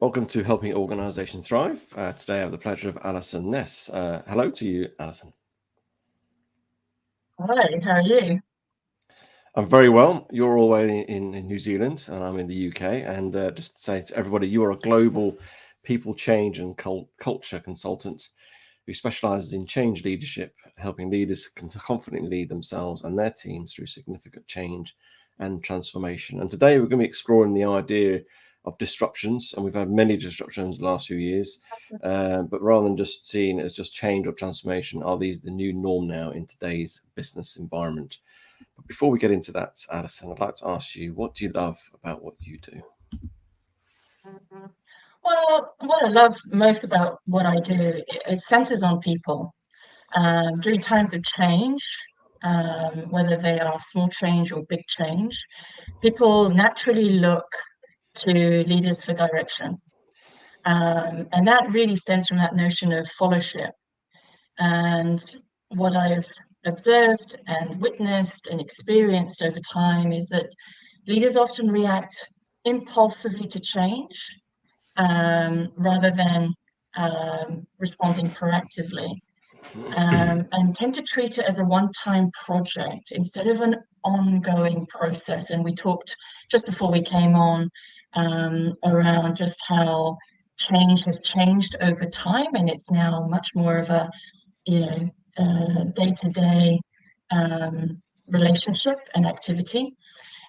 Welcome to Helping Organisations Thrive. Today I have the pleasure of Allison Ness. Hello to you, Allison. Hi, how are you? I'm very well. You're all the way in New Zealand and I'm in the UK. And just to say to everybody, you are a global people change and culture consultant who specialises in change leadership, helping leaders confidently lead themselves and their teams through significant change and transformation. And today we're going to be exploring the idea of disruptions, and we've had many disruptions the last few years, but rather than just seeing it as just change or transformation, are these the new norm now in today's business environment? But before we get into that, Addison, I'd like to ask you, what do you love about what you do? Well, what I love most about what I do, it centers on people. During times of change, whether they are small change or big change, people naturally look to leaders for direction. And that really stems from that notion of followership. And what I've observed and witnessed and experienced over time is that leaders often react impulsively to change rather than responding proactively, and tend to treat it as a one-time project instead of an ongoing process. And we talked just before we came on around just how change has changed over time, and it's now much more of a day-to-day relationship and activity.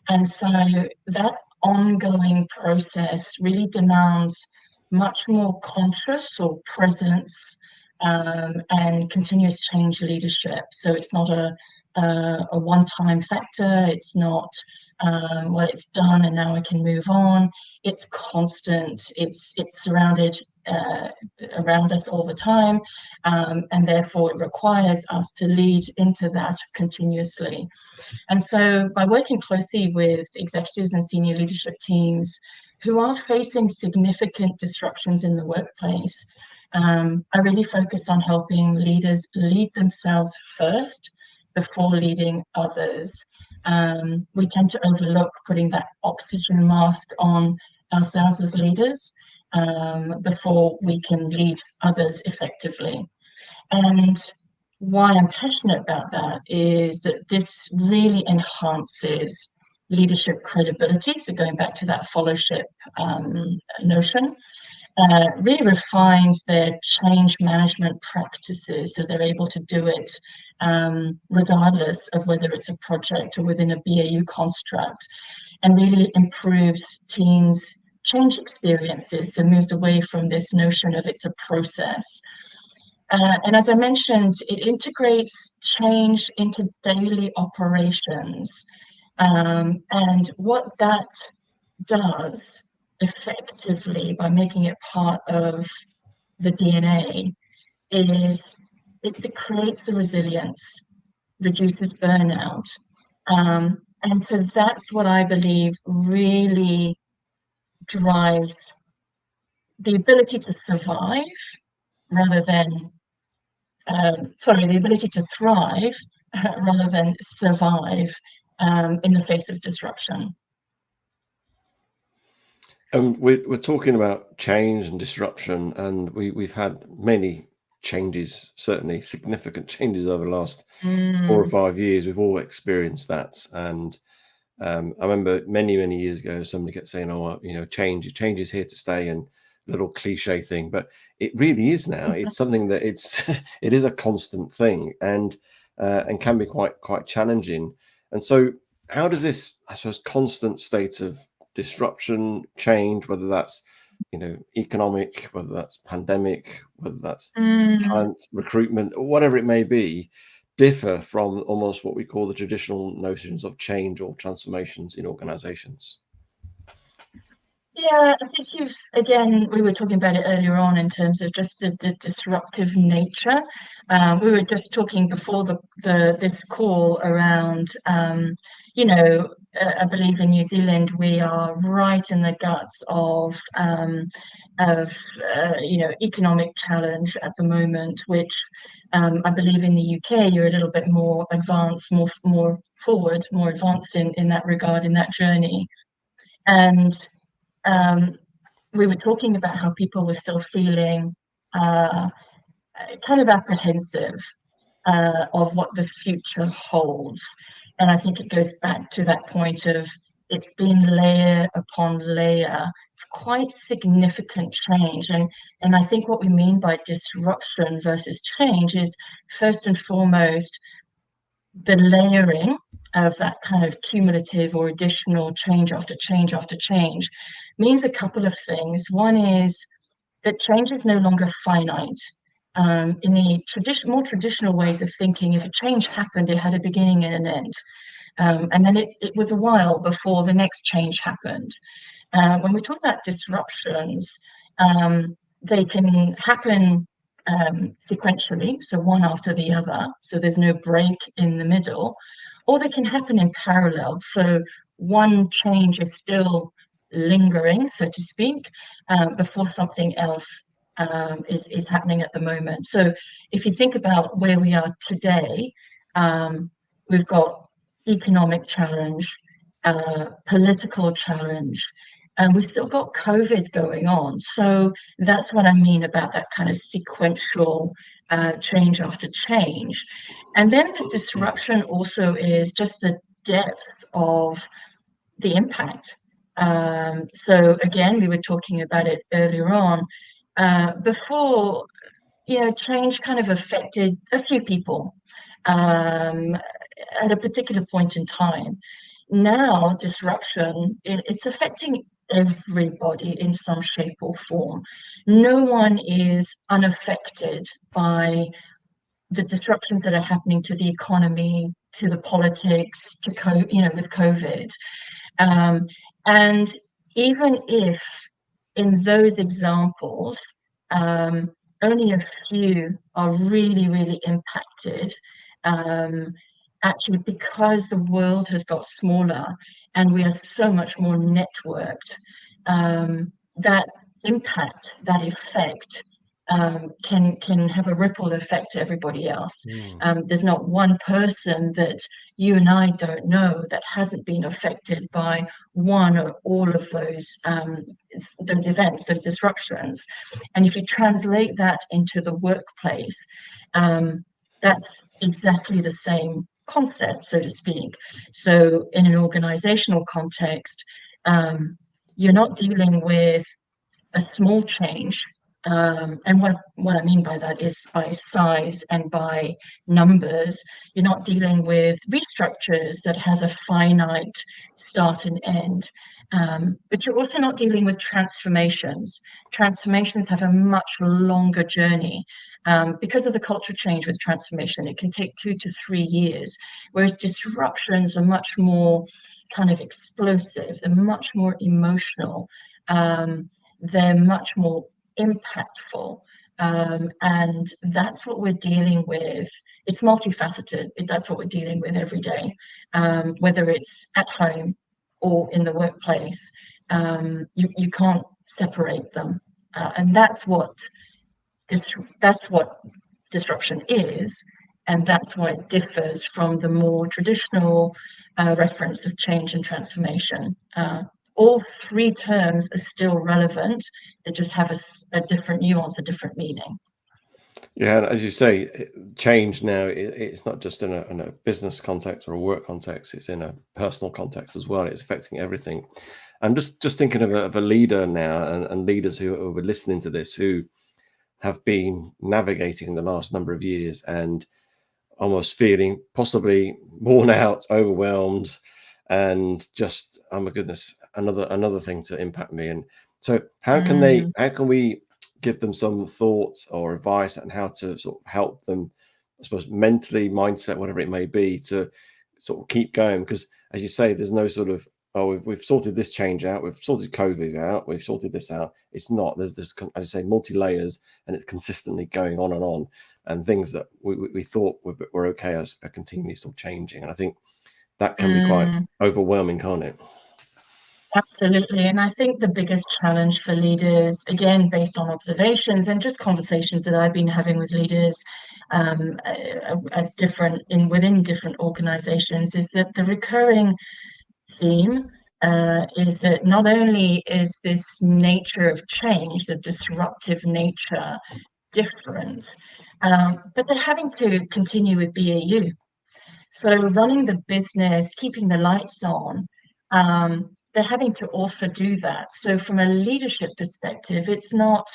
And so that ongoing process really demands much more conscious or presence and continuous change leadership. So it's not a one-time factor. It's not well, it's done and now I can move on. It's constant. It's surrounded around us all the time, and therefore it requires us to lead into that continuously. And so, by working closely with executives and senior leadership teams who are facing significant disruptions in the workplace, I really focus on helping leaders lead themselves first before leading others. We tend to overlook putting that oxygen mask on ourselves as leaders before we can lead others effectively. And why I'm passionate about that is that this really enhances leadership credibility. So going back to that followership notion, really refines their change management practices so they're able to do it regardless of whether it's a project or within a BAU construct, and really improves teams' change experiences. So moves away from this notion of it's a process. And as I mentioned, it integrates change into daily operations. And what that does effectively by making it part of the DNA is it creates the resilience, reduces burnout. And so that's what I believe really drives the ability to survive rather than the ability to thrive rather than survive in the face of disruption. We're talking about change and disruption, and we've had many changes, certainly significant changes over the last 4 or 5 years. We've all experienced that. And I remember many years ago, somebody kept saying, "Oh, change is here to stay," and a little cliche thing, but it really is now. It's something that it is a constant thing, and can be quite challenging. And so, how does this, I suppose, constant state of disruption, change, whether that's economic, whether that's pandemic, whether that's talent recruitment, or whatever it may be, differ from almost what we call the traditional notions of change or transformations in organizations? Yeah, I think we were talking about it earlier on in terms of just the disruptive nature. We were just talking before this call around, I believe in New Zealand we are right in the guts of economic challenge at the moment, which I believe in the UK you're a little bit more advanced, more forward, more advanced in that regard, in that journey. And we were talking about how people were still feeling uh, kind of apprehensive of what the future holds. And I think it goes back to that point of it's been layer upon layer, quite significant change. And I think what we mean by disruption versus change is first and foremost the layering of that kind of cumulative or additional change after change after change means a couple of things. One is that change is no longer finite. In the more traditional ways of thinking, if a change happened, it had a beginning and an end. And then it was a while before the next change happened. When we talk about disruptions, they can happen sequentially, so one after the other, so there's no break in the middle, or they can happen in parallel. So one change is still lingering, so to speak, before something else is happening at the moment. So if you think about where we are today, we've got economic challenge, political challenge, and we've still got COVID going on. So that's what I mean about that kind of sequential change after change. And then the disruption also is just the depth of the impact. So again, we were talking about it earlier on. Before, change kind of affected a few people at a particular point in time. Now, disruption, it's affecting everybody in some shape or form. No one is unaffected by the disruptions that are happening to the economy, to the politics, with COVID. And even if in those examples, only a few are really, really impacted, actually, because the world has got smaller and we are so much more networked, that impact, that effect can have a ripple effect to everybody else. There's not one person that you and I don't know that hasn't been affected by one or all of those events, those disruptions. And if you translate that into the workplace, that's exactly the same concept, so to speak. So in an organizational context, you're not dealing with a small change. And what I mean by that is by size and by numbers. You're not dealing with restructures that has a finite start and end. But you're also not dealing with transformations. Transformations have a much longer journey. Because of the cultural change with transformation, it can take 2 to 3 years, whereas disruptions are much more kind of explosive, they're much more emotional, they're much more impactful. And that's what we're dealing with. It's multifaceted. That's what we're dealing with every day, whether it's at home or in the workplace. You can't separate them. And that's what disruption is, and that's why it differs from the more traditional reference of change and transformation. All three terms are still relevant, they just have a different nuance, a different meaning. Yeah, and as you say, change now, it's not just in a business context or a work context, it's in a personal context as well. It's affecting everything. I'm just thinking of a leader now, and leaders who are listening to this, who have been navigating the last number of years and almost feeling possibly worn out, overwhelmed, and just, oh my goodness, another thing to impact me. And so how can we give them some thoughts or advice on how to sort of help them, I suppose, mentally, mindset, whatever it may be, to sort of keep going? Because as you say, there's no sort of, oh, we've sorted this change out, we've sorted COVID out, we've sorted this out. It's not. There's this, as I say, multi-layers, and it's consistently going on, and things that we thought were okay are continually still changing. And I think that can be quite overwhelming, can't it? Absolutely. And I think the biggest challenge for leaders, again, based on observations and just conversations that I've been having with leaders within different organizations, is that the recurring theme is that not only is this nature of change, the disruptive nature, different, but they're having to continue with BAU. So running the business, keeping the lights on, they're having to also do that. So from a leadership perspective, it's not,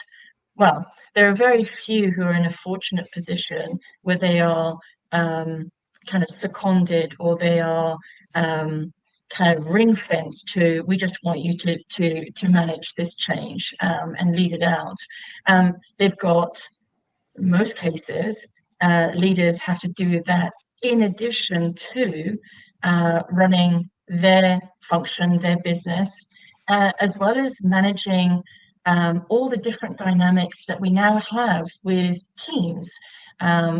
well, there are very few who are in a fortunate position where they are kind of seconded, or they are kind of ring fenced to, we just want you to manage this change and lead it out. They've got, in most cases, leaders have to do that in addition to running their function, their business, as well as managing all the different dynamics that we now have with teams,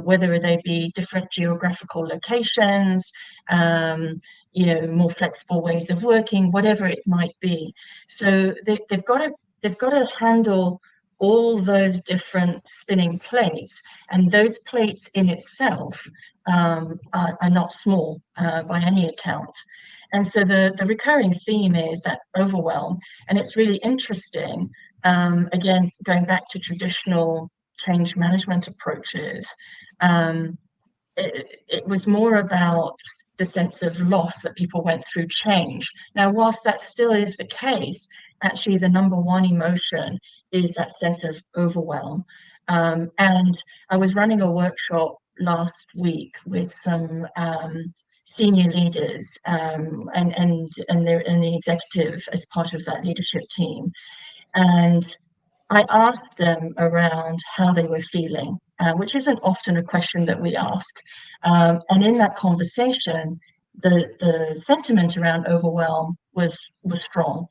whether they be different geographical locations, more flexible ways of working, whatever it might be. So they've got to handle all those different spinning plates, and those plates in itself are not small by any account. And so the recurring theme is that overwhelm, and it's really interesting. Again, going back to traditional change management approaches, it was more about the sense of loss that people went through change. Now, whilst that still is the case, actually the number one emotion is that sense of overwhelm. And I was running a workshop last week with some senior leaders and the executive as part of that leadership team. And I asked them around how they were feeling, which isn't often a question that we ask. And in that conversation, the sentiment around overwhelm was strong.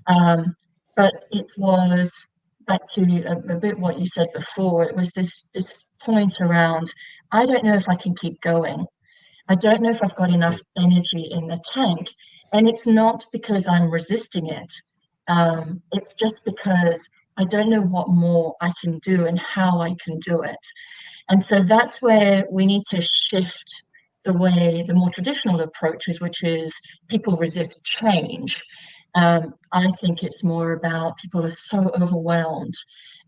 But it was, back to a bit what you said before, it was this point around, I don't know if I can keep going. I don't know if I've got enough energy in the tank. And it's not because I'm resisting it. It's just because I don't know what more I can do and how I can do it. And so that's where we need to shift the way the more traditional approaches, which is people resist change. I think it's more about people are so overwhelmed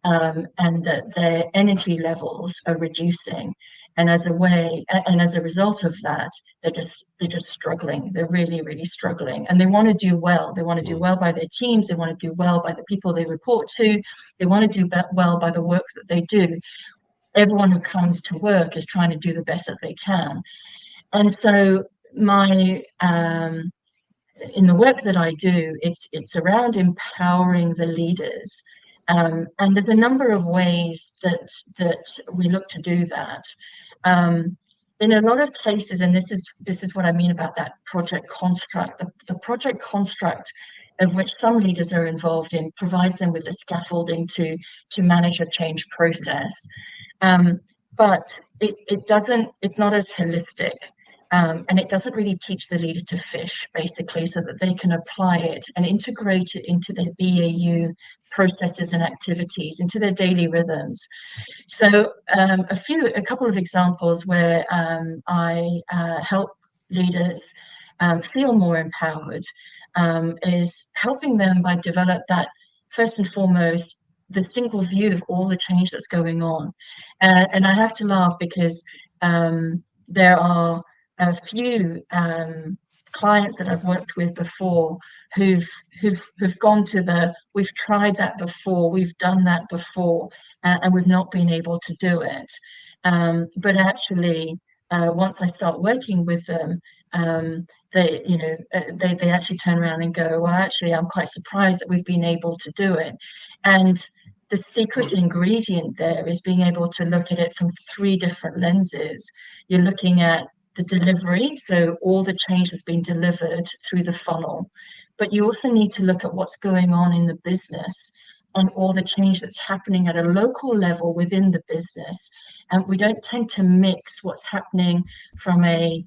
and that their energy levels are reducing. And as a result of that, they're just struggling. They're really, really struggling. And they want to do well. They want to do well by their teams. They want to do well by the people they report to. They want to do well by the work that they do. Everyone who comes to work is trying to do the best that they can. And so in the work that I do, it's around empowering the leaders. And there's a number of ways that we look to do that. In a lot of cases, and this is what I mean about that project construct, the project construct of which some leaders are involved in provides them with the scaffolding to manage a change process. But it's not as holistic. And it doesn't really teach the leader to fish, basically, so that they can apply it and integrate it into their BAU processes and activities, into their daily rhythms. So a couple of examples where I help leaders feel more empowered is helping them by develop that, first and foremost, the single view of all the change that's going on. And I have to laugh because there are a few clients that I've worked with before who've gone to we've tried that before, we've done that before, and we've not been able to do it. But actually, once I start working with them, they actually turn around and go, well, actually, I'm quite surprised that we've been able to do it. And the secret ingredient there is being able to look at it from three different lenses. You're looking at the delivery, so all the change has been delivered through the funnel, but you also need to look at what's going on in the business and all the change that's happening at a local level within the business. And we don't tend to mix what's happening from a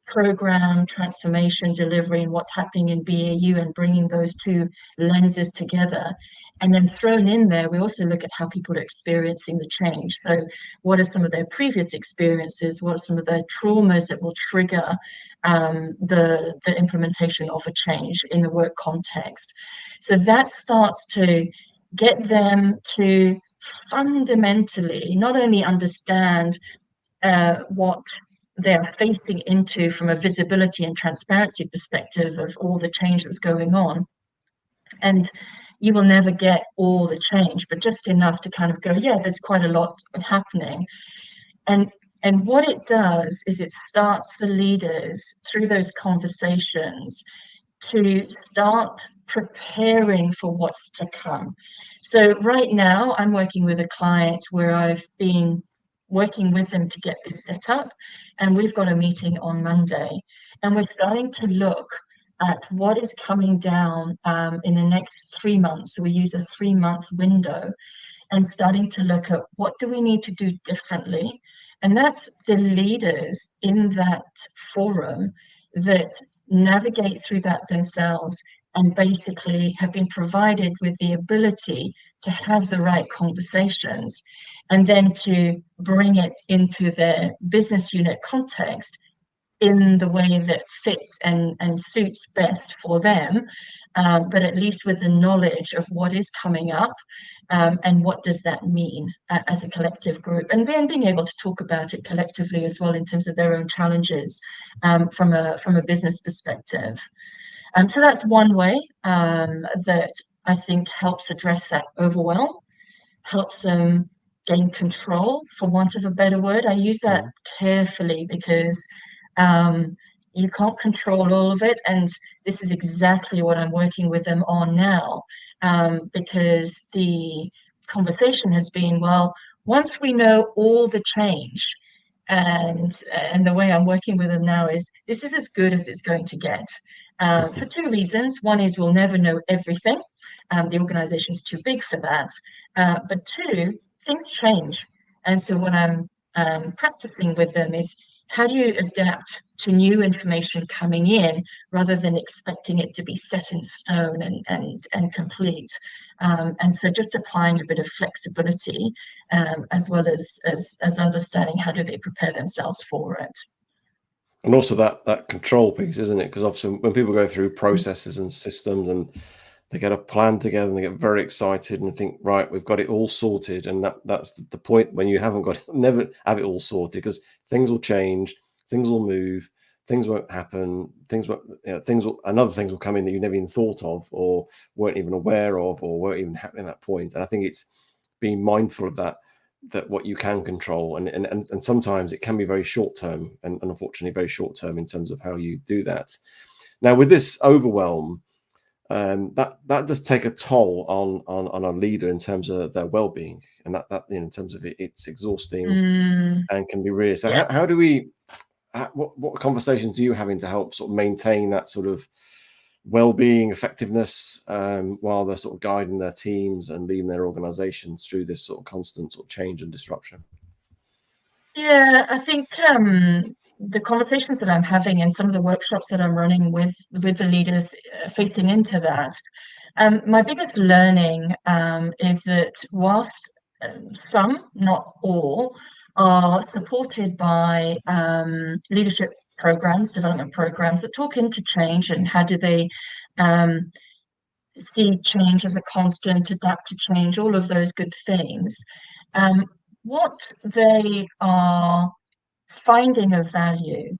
program, transformation, delivery, and what's happening in BAU, and bringing those two lenses together. And then thrown in there, we also look at how people are experiencing the change. So what are some of their previous experiences? What are some of their traumas that will trigger the implementation of a change in the work context? So that starts to get them to fundamentally not only understand what they're facing into from a visibility and transparency perspective of all the change that's going on. And you will never get all the change, but just enough to kind of go, yeah, there's quite a lot happening. And what it does is it starts the leaders through those conversations to start preparing for what's to come. So right now I'm working with a client where I've been working with them to get this set up, and we've got a meeting on Monday, and we're starting to look at what is coming down in the next 3 months. So we use a 3-month window, and starting to look at what do we need to do differently. And that's the leaders in that forum that navigate through that themselves and basically have been provided with the ability to have the right conversations and then to bring it into their business unit context in the way that fits and suits best for them, but at least with the knowledge of what is coming up and what does that mean as a collective group, and then being able to talk about it collectively as well in terms of their own challenges from a business perspective. So that's one way that I think helps address that overwhelm, helps them gain control, for want of a better word. I use that carefully because you can't control all of it, and this is exactly what I'm working with them on now, because the conversation has been, well, once we know all the change, and the way I'm working with them now is this is as good as it's going to get, for two reasons. One is we'll never know everything. The organization's too big for that. But two, things change. And so what I'm practicing with them is how do you adapt to new information coming in rather than expecting it to be set in stone and complete. And so just applying a bit of flexibility as well as understanding how do they prepare themselves for it. And also that control piece, isn't it? Because obviously when people go through processes and systems and they get a plan together and they get very excited and think, right, we've got it all sorted. And that's the point when you haven't got never have it all sorted, because things will change, things will move, things won't happen, other things will come in that you never even thought of or weren't even aware of or weren't even happening at that point. And I think it's being mindful of that what you can control, and sometimes it can be very short term, and unfortunately very short term in terms of how you do that. Now with this overwhelm, that does take a toll on a leader in terms of their well-being, and that in terms of it's exhausting and can be really. So Yeah. how do we? What conversations are you having to help sort of maintain that sort of well-being, effectiveness, while they're sort of guiding their teams and leading their organizations through this sort of constant sort of change and disruption? Yeah, I think the conversations that I'm having and some of the workshops that I'm running with the leaders facing into that, my biggest learning is that whilst some, not all, are supported by leadership programs, development programs that talk into change and how do they see change as a constant, adapt to change, all of those good things. What they are finding of value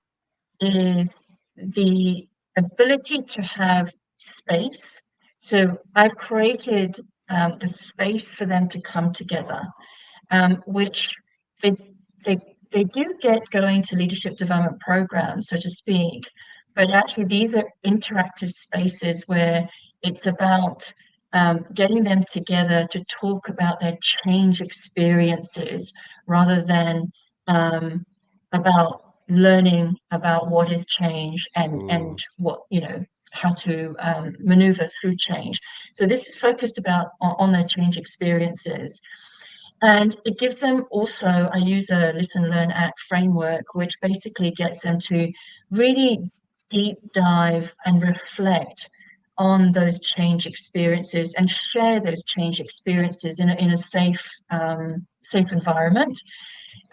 is the ability to have space. So I've created the space for them to come together, which they, they, they do get going to leadership development programs, so to speak, but actually these are interactive spaces where it's about getting them together to talk about their change experiences rather than about learning about what is change and what, how to maneuver through change. So this is focused on their change experiences. And it gives them also, I use a listen, learn, act framework, which basically gets them to really deep dive and reflect on those change experiences and share those change experiences in a safe, safe environment,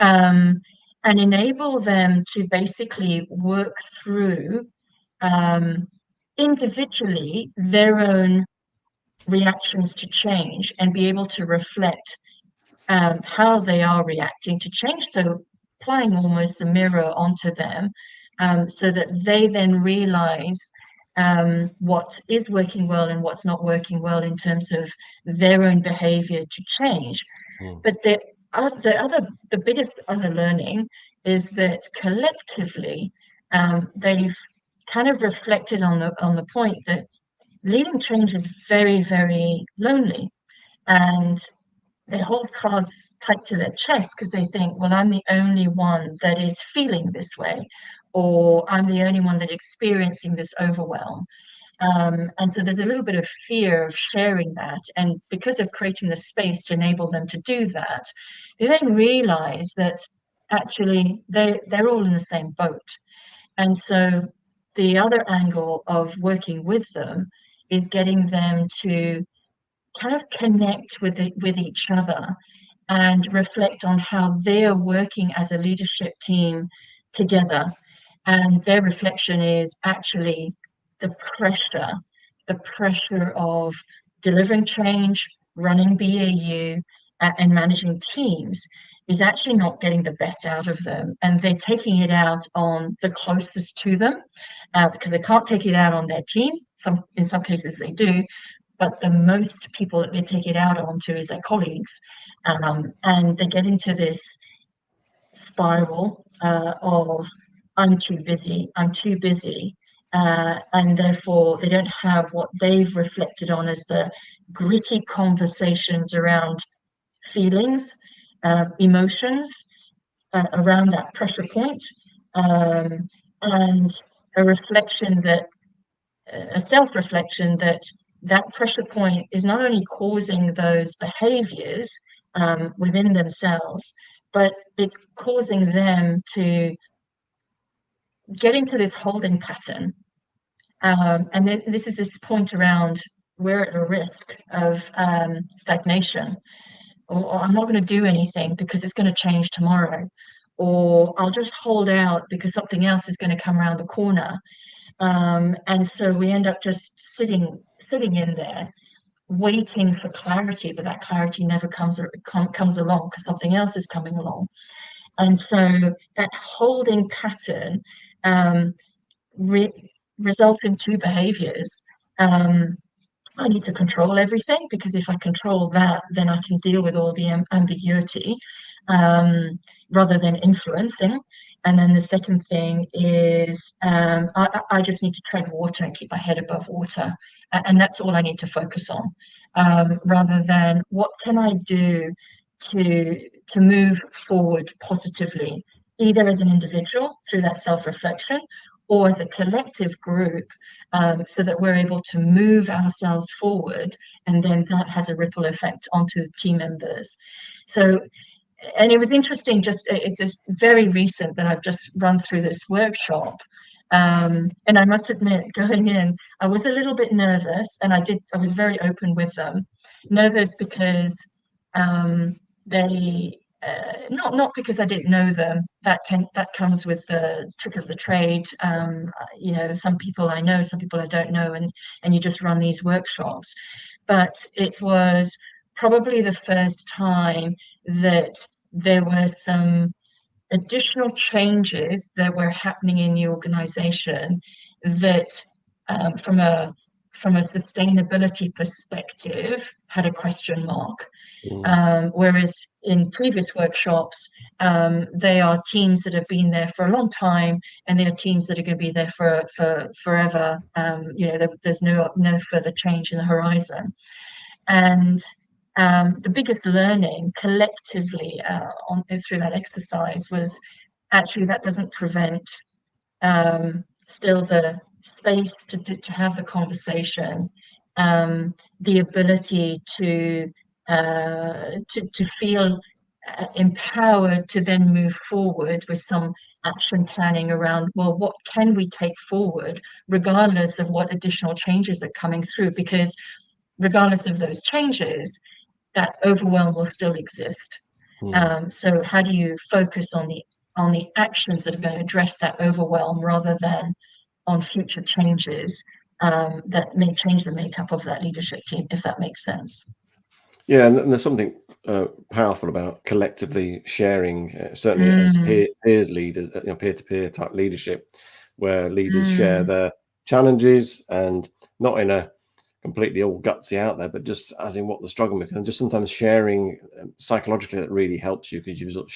um, and enable them to basically work through um, individually their own reactions to change and be able to reflect how they are reacting to change. So applying almost the mirror onto them, so that they then realize what is working well and what's not working well in terms of their own behavior to change. Mm. But the biggest other learning is that collectively, they've kind of reflected on the point that leading change is very, very lonely, and they hold cards tight to their chest because they think, well, I'm the only one that is feeling this way, or I'm the only one that's experiencing this overwhelm. And so there's a little bit of fear of sharing that. And because of creating the space to enable them to do that, they then realize that actually they're all in the same boat. And so the other angle of working with them is getting them to kind of connect with each other and reflect on how they're working as a leadership team together. And their reflection is actually the pressure, the pressure of delivering change, running BAU, and managing teams is actually not getting the best out of them. And they're taking it out on the closest to them, because they can't take it out on their team. In some cases they do, but the most people that they take it out onto is their colleagues. And they get into this spiral of I'm too busy, and therefore they don't have what they've reflected on as the gritty conversations around feelings, emotions, around that pressure point, and a reflection that a self-reflection that that pressure point is not only causing those behaviors within themselves, but it's causing them to get into this holding pattern. And then this is this point around we're at a risk of stagnation, or I'm not going to do anything because it's going to change tomorrow, or I'll just hold out because something else is going to come around the corner. And so we end up just sitting in there, waiting for clarity, but that clarity never comes along because something else is coming along. And so that holding pattern um, results in two behaviors. I need to control everything because if I control that, then I can deal with all the ambiguity, rather than influencing. And then the second thing is I just need to tread water and keep my head above water. And that's all I need to focus on, rather than what can I do to move forward positively, either as an individual through that self-reflection or as a collective group, so that we're able to move ourselves forward, and then that has a ripple effect onto the team members. So, and it was interesting, it's just very recent that I've just run through this workshop. And I must admit, going in, I was a little bit nervous, and I was very open with them. Nervous because they not because I didn't know them. That comes with the trick of the trade. Some people I know, some people I don't know, and you just run these workshops. But it was probably the first time that there were some additional changes that were happening in the organization that, from a sustainability perspective, had a question mark. Whereas in previous workshops, they are teams that have been there for a long time, and they are teams that are going to be there for forever. There's no further change in the horizon. And the biggest learning collectively through that exercise was actually that doesn't prevent still the space to have the conversation, the ability to to feel empowered to then move forward with some action planning around, well, what can we take forward regardless of what additional changes are coming through, because regardless of those changes, that overwhelm will still exist. So how do you focus on the actions that are going to address that overwhelm rather than on future changes that may change the makeup of that leadership team, if that makes sense? Yeah, and there's something powerful about collectively sharing, certainly as peer leaders, peer-to-peer type leadership, where leaders share their challenges, and not in a completely all gutsy out there, but just as in what the struggle with, and just sometimes sharing psychologically that really helps you, because you've got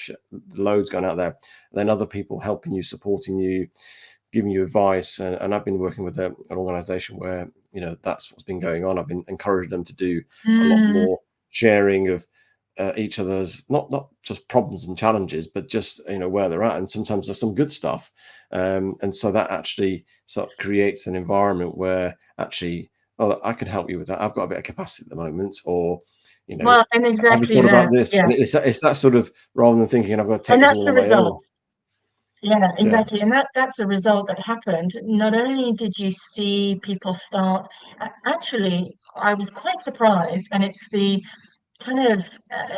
loads going out there, and then other people helping you, supporting you, giving you advice. And I've been working with an organization where that's what's been going on. I've been encouraging them to do a lot more sharing of each other's not just problems and challenges, but just where they're at, and sometimes there's some good stuff, and so that actually sort of creates an environment where actually, oh, I can help you with that, I've got a bit of capacity at the moment, or well, and have you exactly thought that, about this? yeah. And it's that sort of, rather than thinking I've got to take And this that's all the on my own. result. Yeah, Yeah. exactly. And that's the result that happened. Not only did you see people start, actually, I was quite surprised, and it's the kind of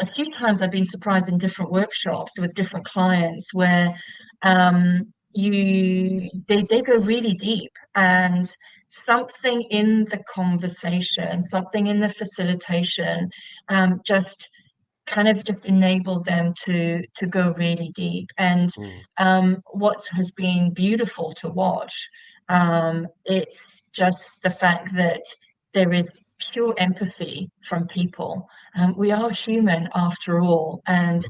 a few times I've been surprised in different workshops with different clients where they go really deep, and something in the conversation, something in the facilitation, just kind of just enable them to go really deep. And what has been beautiful to watch, it's just the fact that there is pure empathy from people. We are human after all, and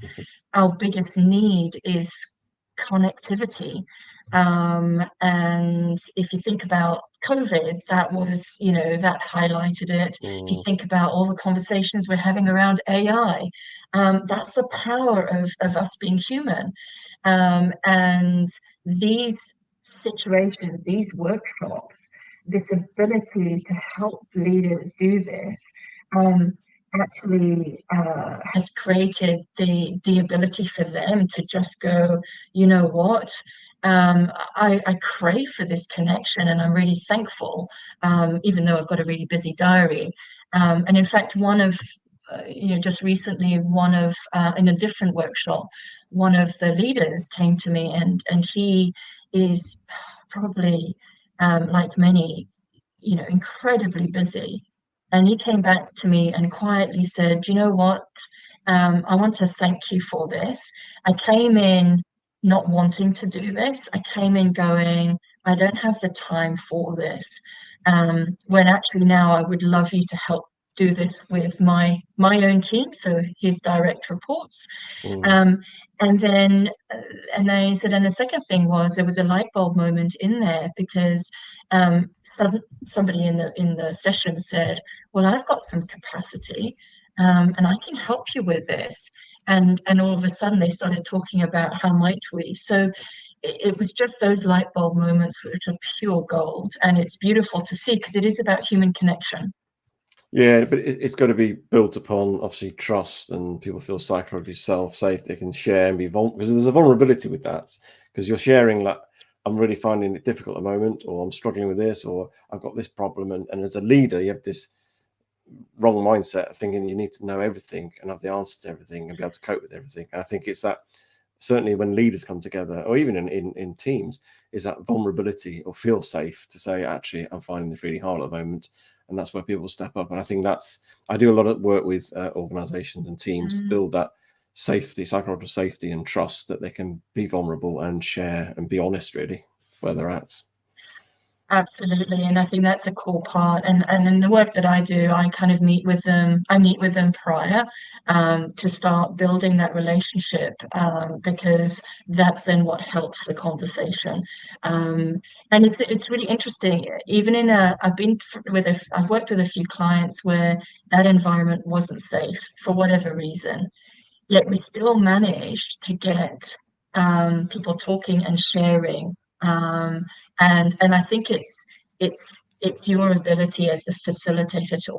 our biggest need is connectivity. And if you think about COVID, that was, that highlighted it. If you think about all the conversations we're having around AI, that's the power of us being human. And these situations, these workshops, this ability to help leaders do this, actually has created the ability for them to just go, you know what, I crave for this connection, and I'm really thankful, even though I've got a really busy diary. And in fact, one of just recently, in a different workshop, one of the leaders came to me, and he is probably, like many, incredibly busy. And he came back to me and quietly said, you know what? I want to thank you for this. I came in not wanting to do this. I came in going, I don't have the time for this. When actually now I would love you to help do this with my own team, so his direct reports. And then they said, and the second thing was, there was a light bulb moment in there, because somebody in the session said, well, I've got some capacity, and I can help you with this. And all of a sudden they started talking about how might we. So it was just those light bulb moments which are pure gold, and it's beautiful to see, because it is about human connection. Yeah, but it's got to be built upon, obviously, trust, and people feel psychologically safe. They can share and be vulnerable, because there's a vulnerability with that, because you're sharing like, I'm really finding it difficult at the moment, or I'm struggling with this, or I've got this problem. And as a leader, you have this wrong mindset of thinking you need to know everything and have the answer to everything and be able to cope with everything. And I think it's that, certainly when leaders come together, or even in teams, is that vulnerability, or feel safe to say, actually, I'm finding this really hard at the moment. And that's where people step up. And I think I do a lot of work with organizations and teams to build that safety, psychological safety and trust, that they can be vulnerable and share and be honest, really, where they're at. Absolutely, and I think that's a core part. And in the work that I do, I kind of meet with them. I meet with them prior, to start building that relationship, because that's then what helps the conversation. And it's really interesting. Even I've worked with a few clients where that environment wasn't safe for whatever reason, yet we still managed to get people talking and sharing. And I think it's it's your ability as the facilitator to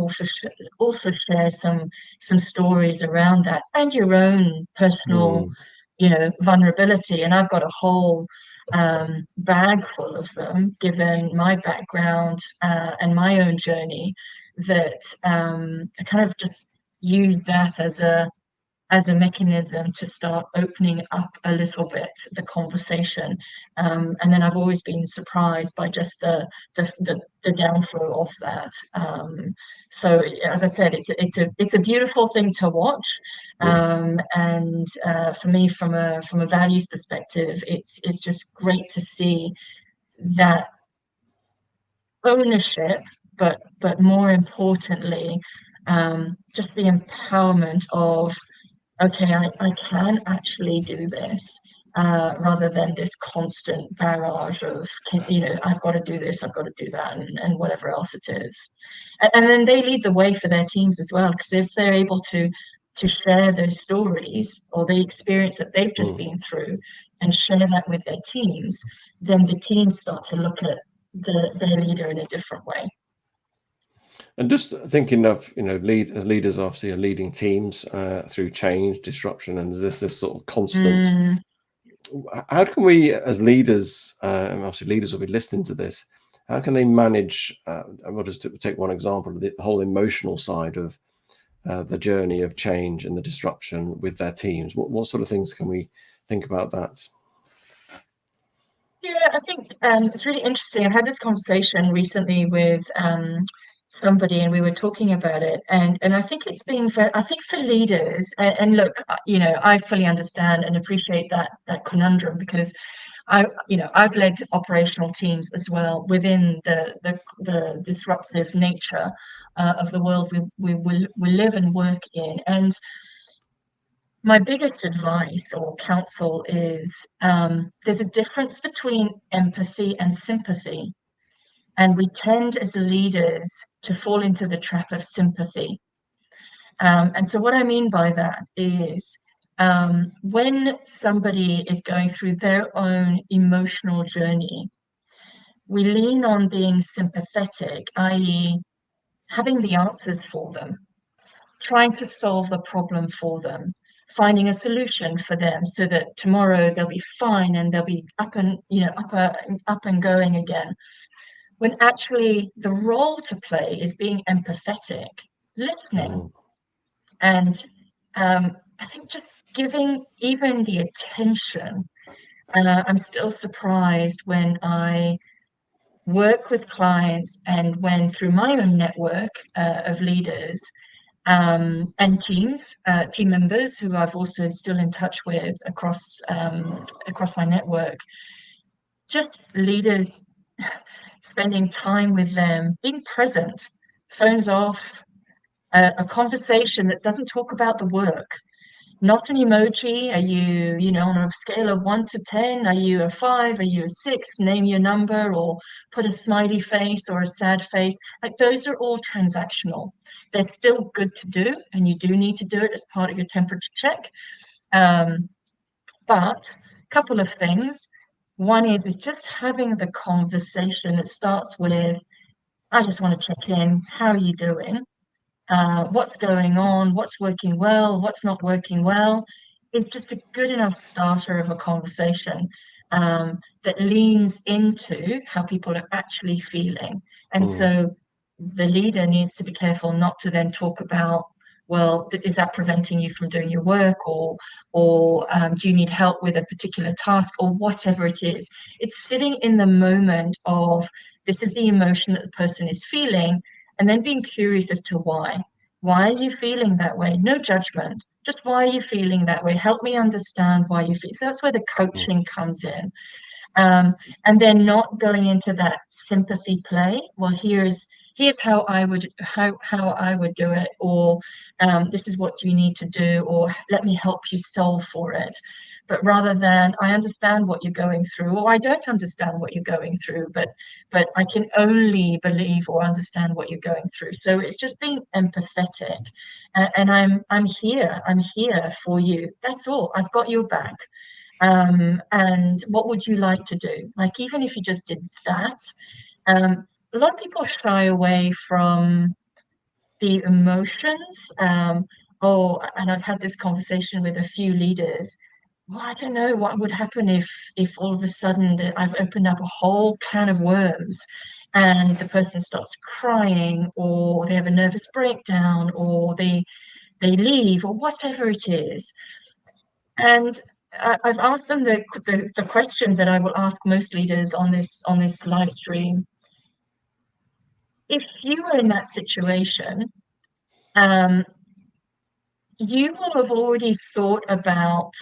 also share some stories around that, and your own personal, Mm, vulnerability. And I've got a whole bag full of them, given my background and my own journey, that I kind of just use that as a mechanism to start opening up a little bit the conversation. And then I've always been surprised by just the downflow of that. So as I said, it's a beautiful thing to watch. mm. And for me, from a values perspective, it's just great to see that ownership, but more importantly, just the empowerment of, okay, I can actually do this, rather than this constant barrage of, I've got to do this, I've got to do that, and whatever else it is. And then they lead the way for their teams as well, because if they're able to share those stories or the experience that they've just Mm. been through and share that with their teams, then the teams start to look at their leader in a different way. And just thinking of, leaders obviously are leading teams through change, disruption, and there's this sort of constant. Mm, How can we, as leaders, and obviously leaders will be listening to this, how can they manage? And we'll just take one example: the whole emotional side of the journey of change and the disruption with their teams. What sort of things can we think about that? Yeah, I think it's really interesting. I had this conversation recently with somebody, and we were talking about it. And I think it's been for, I think for leaders, and look, I fully understand and appreciate that conundrum, because I've led operational teams as well within the disruptive nature of the world we live and work in. And my biggest advice or counsel is, there's a difference between empathy and sympathy. And we tend as leaders to fall into the trap of sympathy. And so, what I mean by that is, when somebody is going through their own emotional journey, we lean on being sympathetic, i.e., having the answers for them, trying to solve the problem for them, finding a solution for them so that tomorrow they'll be fine and they'll be up and going again. When actually the role to play is being empathetic, listening, Mm, and I think just giving even the attention. I'm still surprised when I work with clients and when through my own network of leaders, and team members who I've also still in touch with across my network, just leaders spending time with them, being present, phones off, a conversation that doesn't talk about the work, not an emoji. Are you, on a scale of 1 to 10, are you a 5? Are you a 6? Name your number, or put a smiley face or a sad face. Like, those are all transactional. They're still good to do, and you do need to do it as part of your temperature check. Um, but a couple of things. One is just having the conversation that starts with, I just want to check in. How are you doing? What's going on, what's working well, what's not working well, is just a good enough starter of a conversation, that leans into how people are actually feeling. And mm, so the leader needs to be careful not to then talk about, well, is that preventing you from doing your work, or do you need help with a particular task, or whatever it is. It's sitting in the moment of, this is the emotion that the person is feeling, and then being curious as to why. Why are you feeling that way? No judgment. Just, why are you feeling that way? Help me understand why you feel. So that's where the mm, coaching comes in. And then not going into that sympathy play. Well, here's how I would do it, or this is what you need to do, or let me help you solve for it. But rather than, I understand what you're going through, or I don't understand what you're going through, but I can only believe or understand what you're going through. So it's just being empathetic, and I'm here for you. That's all. I've got your back. And what would you like to do? Like, even if you just did that, a lot of people shy away from the emotions. And I've had this conversation with a few leaders. Well, I don't know what would happen if all of a sudden I've opened up a whole can of worms and the person starts crying, or they have a nervous breakdown, or they leave, or whatever it is. And I've asked them the question that I will ask most leaders on this live stream. If you were in that situation, um, you will have already thought about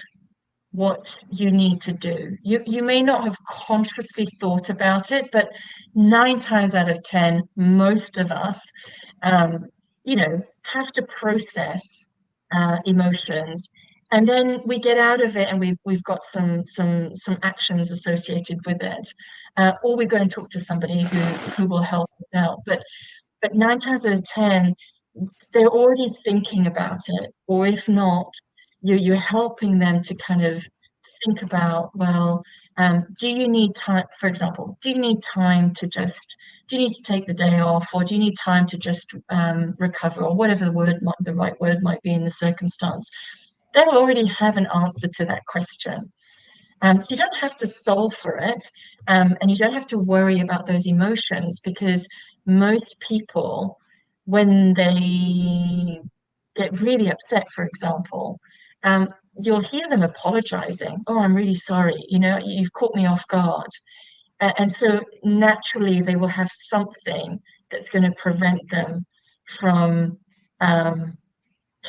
what you need to do. You may not have consciously thought about it, but 9 times out of 10, most of us, um, have to process emotions, and then we get out of it, and we've got some actions associated with it, or we go and talk to somebody who will help us out. But 9 times out of 10, they're already thinking about it, or if not, you're helping them to kind of think about, well, do you need time, for example, do you need time to just, do you need to take the day off, or do you need time to just recover, or whatever the right word might be in the circumstance? They'll already have an answer to that question. So you don't have to solve for it, and you don't have to worry about those emotions, because most people, when they get really upset, for example, you'll hear them apologizing. Oh, I'm really sorry. You've caught me off guard. And so naturally, they will have something that's going to prevent them from kind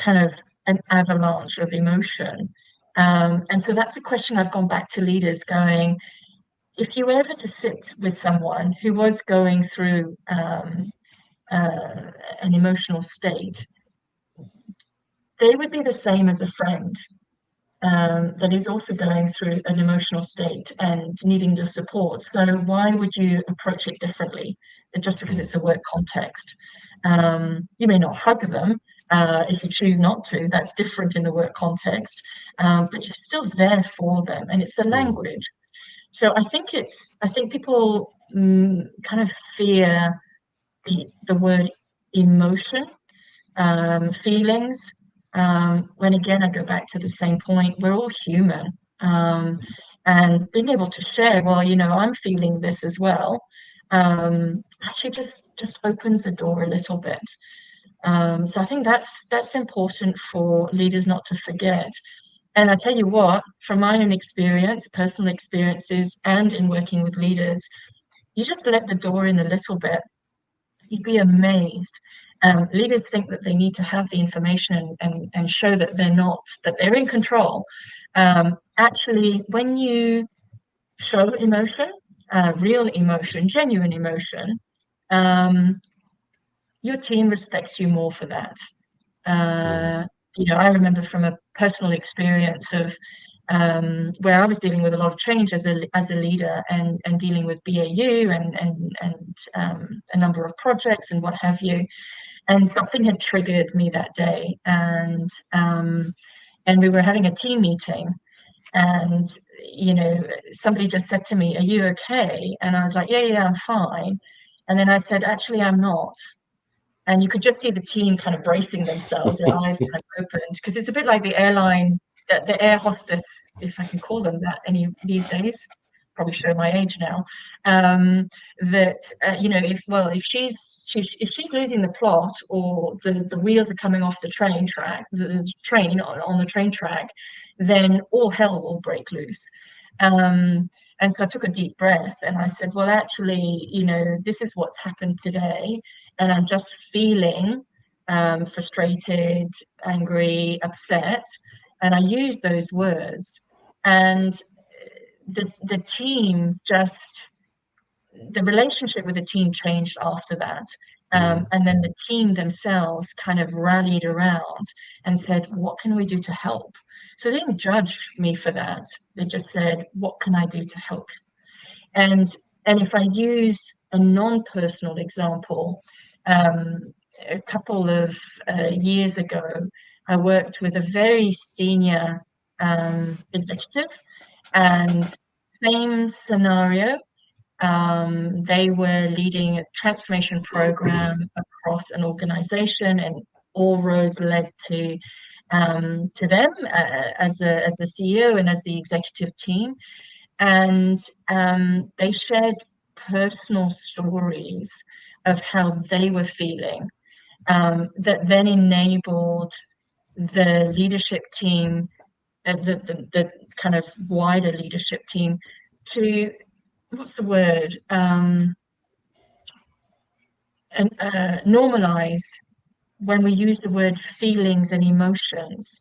of an avalanche of emotion. And so that's the question I've gone back to leaders, going, if you were ever to sit with someone who was going through an emotional state, they would be the same as a friend that is also going through an emotional state and needing your support. So why would you approach it differently just because it's a work context? You may not hug them if you choose not to. That's different in the work context, but you're still there for them, and it's the language. So I think people kind of fear the word emotion, feelings. When again, I go back to the same point, we're all human. And being able to share, well, I'm feeling this as well, actually just opens the door a little bit. So I think that's important for leaders not to forget. And I tell you what, from my own experience, personal experiences, and in working with leaders, you just let the door in a little bit. You'd be amazed. Leaders think that they need to have the information and show that they're not, that they're in control. Actually, when you show emotion, real emotion, genuine emotion, your team respects you more for that. I remember from a personal experience of where I was dealing with a lot of change as a leader, and dealing with BAU and a number of projects and what have you. And something had triggered me that day, and we were having a team meeting, and somebody just said to me, "Are you okay?" And I was like, "Yeah, I'm fine." And then I said, "Actually, I'm not." And you could just see the team kind of bracing themselves, their eyes kind of opened, because it's a bit like the air hostess, if I can call them that these days. Probably show my age now. If she's losing the plot, or the wheels are coming off the train on the train track, then all hell will break loose. And so I took a deep breath, and I said, well, actually, this is what's happened today, and I'm just feeling frustrated, angry, upset. And I used those words, and the team the relationship with the team changed after that. And then the team themselves kind of rallied around and said, what can we do to help? So they didn't judge me for that. They just said, what can I do to help? And if I use a non-personal example, a couple of years ago, I worked with a very senior executive, and same scenario. They were leading a transformation program across an organization, and all roads led to them as the CEO and as the executive team. And they shared personal stories of how they were feeling, that then enabled the leadership team, the kind of wider leadership team, to, what's the word, and normalize when we use the word feelings and emotions,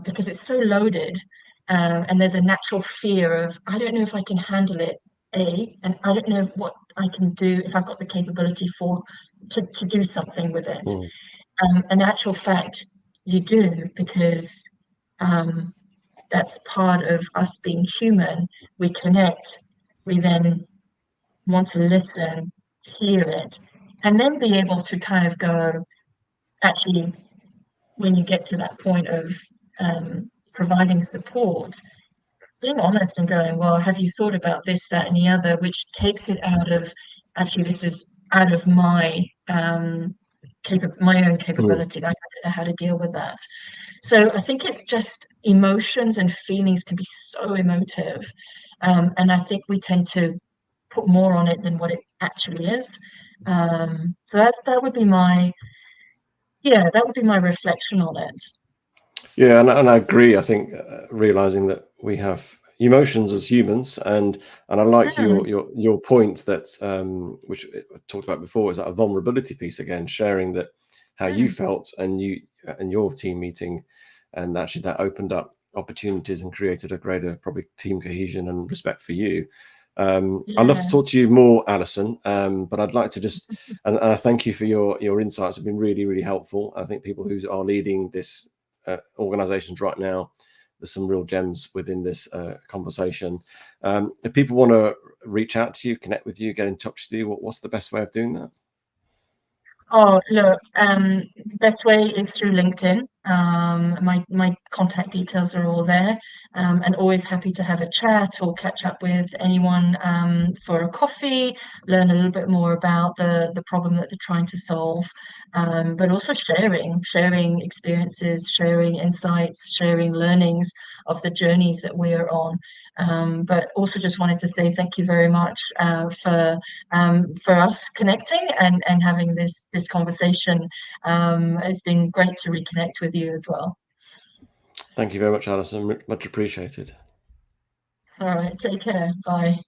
because it's so loaded, and there's a natural fear of, I don't know if I can handle it, and I don't know what I can do, if I've got the capability to do something with it. Mm. In actual fact, you do, because that's part of us being human. We connect, we then want to listen, hear it, and then be able to kind of go, actually, when you get to that point of providing support, being honest and going, well, have you thought about this, that, and the other, which takes it out of, actually, this is out of my my own capability. I don't know how to deal with that. So I think it's just emotions and feelings can be so emotive, and I think we tend to put more on it than what it actually is. So that would be my reflection on it. Yeah, and I agree. I think realizing that we have emotions as humans, and I like your point that which I talked about before, is that a vulnerability piece again, sharing that how you felt and your team meeting, and actually that opened up opportunities and created a greater probably team cohesion and respect for you. I'd love to talk to you more, Allison, but I'd like to just and I thank you for your insights. Have been really, really helpful. I think people who are leading this organizations right now, there's some real gems within this conversation. If people want to reach out to you, connect with you, get in touch with you, what's the best way of doing that? Oh, look, the best way is through LinkedIn. My contact details are all there, and always happy to have a chat or catch up with anyone for a coffee, learn a little bit more about the problem that they're trying to solve, but also sharing experiences, sharing insights, sharing learnings of the journeys that we're on. But also just wanted to say thank you very much for us connecting and having this conversation. It's been great to reconnect with you as well. Thank you very much, Alison. Much appreciated. All right, take care. Bye.